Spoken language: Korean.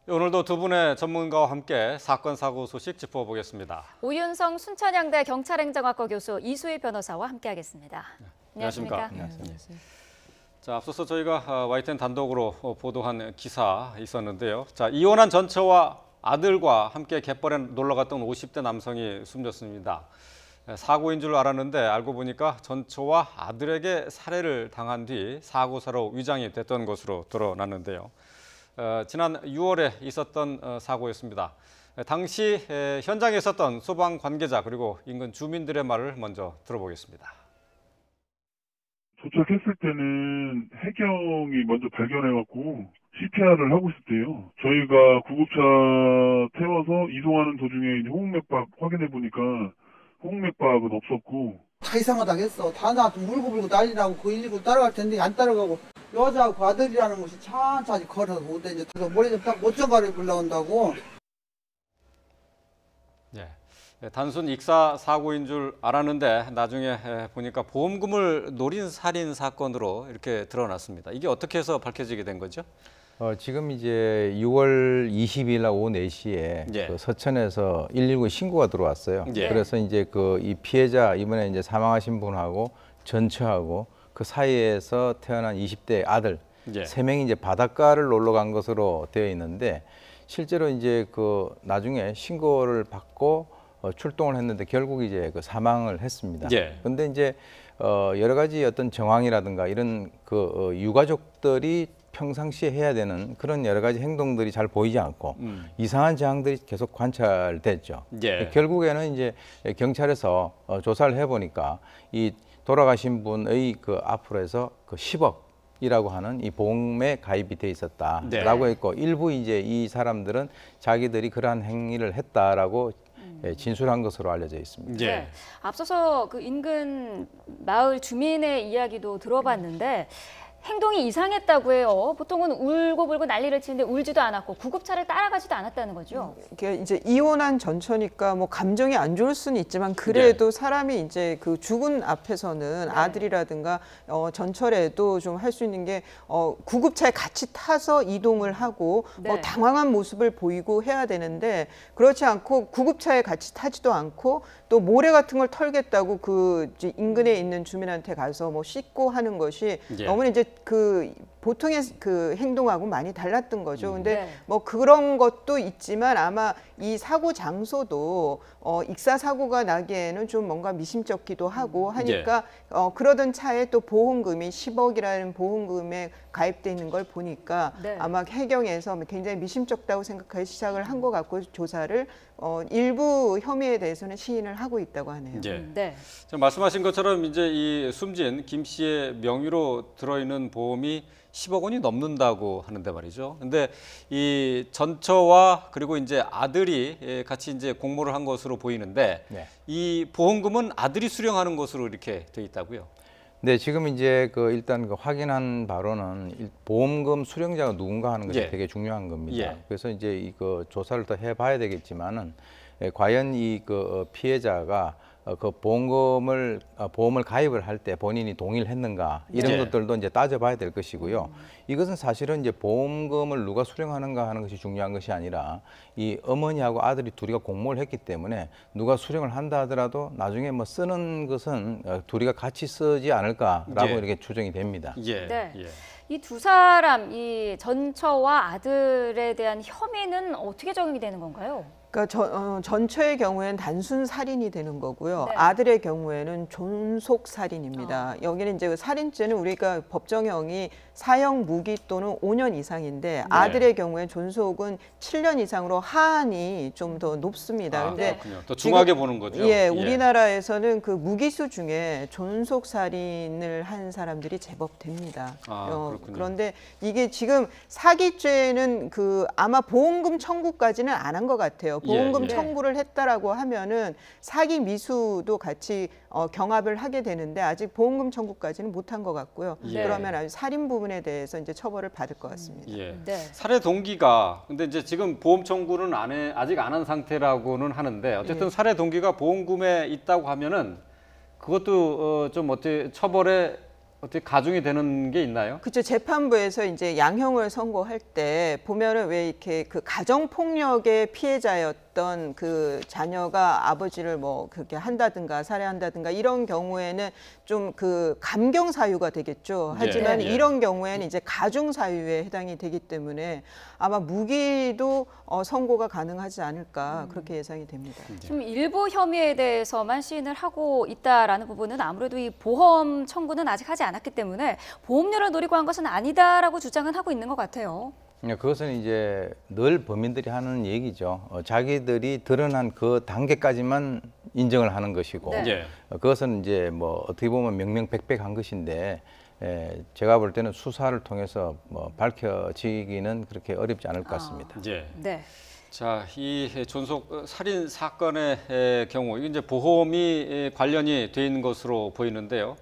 오늘도 두 분의 전문가와 함께 사건 사고 소식 짚어보겠습니다. 오윤성 순천향대 경찰행정학과 교수 이수희 변호사와 함께하겠습니다. 안녕하십니까? 안녕하세요. 자, 앞서서 저희가 YTN 단독으로 보도한 기사 있었는데요. 자, 이혼한 전처와 아들과 함께 갯벌에 놀러 갔던 50대 남성이 숨졌습니다. 사고인 줄 알았는데 알고 보니까 전처와 아들에게 살해를 당한 뒤 사고사로 위장이 됐던 것으로 드러났는데요. 지난 6월에 있었던 사고였습니다. 당시 현장에 있었던 소방 관계자 그리고 인근 주민들의 말을 먼저 들어보겠습니다. 도착했을 때는 해경이 먼저 발견해갖고 CPR을 하고 있었대요. 저희가 구급차 태워서 이동하는 도중에 이제 호흡맥박 확인해보니까 호흡맥박은 없었고. 다 이상하다고 했어. 다 나한테 물고 불고 난리나고 그 119 따라갈 텐데 안 따라가고 여자하고 아들이라는 것이 천천히 걸어서 오대 이제 머리 좀 딱 멋쩍 가리고 온다고. 단순 익사 사고인 줄 알았는데 나중에 보니까 보험금을 노린 살인 사건으로 이렇게 드러났습니다. 이게 어떻게 해서 밝혀지게 된 거죠? 지금 이제 6월 20일 날 오후 4시에 그 서천에서 119 신고가 들어왔어요. 그래서 이제 이 피해자 이번에 이제 사망하신 분하고 전처하고 그 사이에서 태어난 20대 아들 3명이 이제 바닷가를 놀러 간 것으로 되어 있는데 실제로 이제 나중에 신고를 받고 출동을 했는데 결국 이제 사망을 했습니다. 그런데 이제 여러 가지 어떤 정황이라든가 이런 유가족들이 평상시에 해야 되는 그런 여러 가지 행동들이 잘 보이지 않고 이상한 정황들이 계속 관찰됐죠. 결국에는 이제 경찰에서 조사를 해보니까 이 돌아가신 분의 앞으로 해서 10억이라고 하는 이 보험에 가입이 돼 있었다라고 했고 일부 이제 이 사람들은 자기들이 그러한 행위를 했다라고 진술한 것으로 알려져 있습니다. 앞서서 그 인근 마을 주민의 이야기도 들어봤는데 행동이 이상했다고 해요. 보통은 울고불고 난리를 치는데 울지도 않았고 구급차를 따라가지도 않았다는 거죠. 이게 이제 이혼한 전처니까 뭐 감정이 안 좋을 수는 있지만 그래도 사람이 이제 그 죽은 앞에서는 아들이라든가 전처라도 좀 할 수 있는 게 구급차에 같이 타서 이동을 하고 당황한 모습을 보이고 해야 되는데 그렇지 않고 구급차에 같이 타지도 않고 또 모래 같은 걸 털겠다고 그 인근에 있는 주민한테 가서 뭐 씻고 하는 것이 너무 이제 보통의 그 행동하고 많이 달랐던 거죠. 근데 뭐 그런 것도 있지만 아마 이 사고 장소도 익사 사고가 나기에는 좀 뭔가 미심쩍기도 하고 하니까 그러던 차에 또 보험금이 10억이라는 보험금에 가입돼 있는 걸 보니까 아마 해경에서 굉장히 미심쩍다고 생각해 시작을 한 것 같고 조사를 일부 혐의에 대해서는 시인을 하고 있다고 하네요. 지금 말씀하신 것처럼 이제 이 숨진 김 씨의 명의로 들어있는 보험이 10억 원이 넘는다고 하는데 말이죠. 근데 이 전처와 그리고 이제 아들이 같이 이제 공모를 한 것으로 보이는데 이 보험금은 아들이 수령하는 것으로 이렇게 돼 있다고요. 네, 지금 이제 일단 확인한 바로는 보험금 수령자가 누군가 하는 것이 되게 중요한 겁니다. 그래서 이제 이거 조사를 더 해봐야 되겠지만은 과연 이 피해자가 보험을 가입을 할 때 본인이 동의를 했는가 이런 것들도 이제 따져봐야 될 것이고요. 이것은 사실은 이제 보험금을 누가 수령하는가 하는 것이 중요한 것이 아니라 이 어머니하고 아들이 둘이가 공모를 했기 때문에 누가 수령을 한다 하더라도 나중에 뭐 쓰는 것은 둘이가 같이 쓰지 않을까라고 이렇게 추정이 됩니다. 이 두 사람, 이 전처와 아들에 대한 혐의는 어떻게 적용이 되는 건가요? 그러니까 전처의 경우에는 단순 살인이 되는 거고요. 아들의 경우에는 존속 살인입니다. 여기는 이제 살인죄는 우리가 법정형이 사형 무기 또는 5년 이상인데 아들의 경우에 존속은 7년 이상으로 하한이 좀 더 높습니다. 근데 더 중하게 보는 거죠. 우리나라에서는 그 무기수 중에 존속 살인을 한 사람들이 제법 됩니다. 그런데 이게 지금 사기죄는 아마 보험금 청구까지는 안 한 것 같아요. 보험금 청구를 했다라고 하면은 사기 미수도 같이 경합을 하게 되는데 아직 보험금 청구까지는 못한 것 같고요. 그러면 아주 살인 부분에 대해서 이제 처벌을 받을 것 같습니다. 살해 동기가 근데 이제 지금 보험 청구는 아직 안 한 상태라고는 하는데 어쨌든 살해 동기가 보험금에 있다고 하면은 그것도 좀 어떻게 처벌에 어떻게 가중이 되는 게 있나요? 그렇죠. 재판부에서 이제 양형을 선고할 때 보면은 왜 이렇게 그 가정 폭력의 피해자였던 그 자녀가 아버지를 뭐 그렇게 한다든가 살해한다든가 이런 경우에는 좀 그 감경 사유가 되겠죠. 하지만 예, 예. 이런 경우에는 이제 가중 사유에 해당이 되기 때문에 아마 무기도 선고가 가능하지 않을까 그렇게 예상이 됩니다. 지금 일부 혐의에 대해서만 시인을 하고 있다라는 부분은 아무래도 이 보험 청구는 아직 하지 않았기 때문에 보험료를 노리고 한 것은 아니다라고 주장은 하고 있는 것 같아요. 그것은 이제 늘 범인들이 하는 얘기죠. 자기들이 드러난 그 단계까지만 인정을 하는 것이고, 네. 예. 그것은 이제 뭐 어떻게 보면 명명백백한 것인데, 제가 볼 때는 수사를 통해서 뭐 밝혀지기는 그렇게 어렵지 않을 것 같습니다. 예. 네. 자, 이 존속 살인 사건의 경우 이게 이제 보험이 관련이 돼 있는 것으로 보이는데요.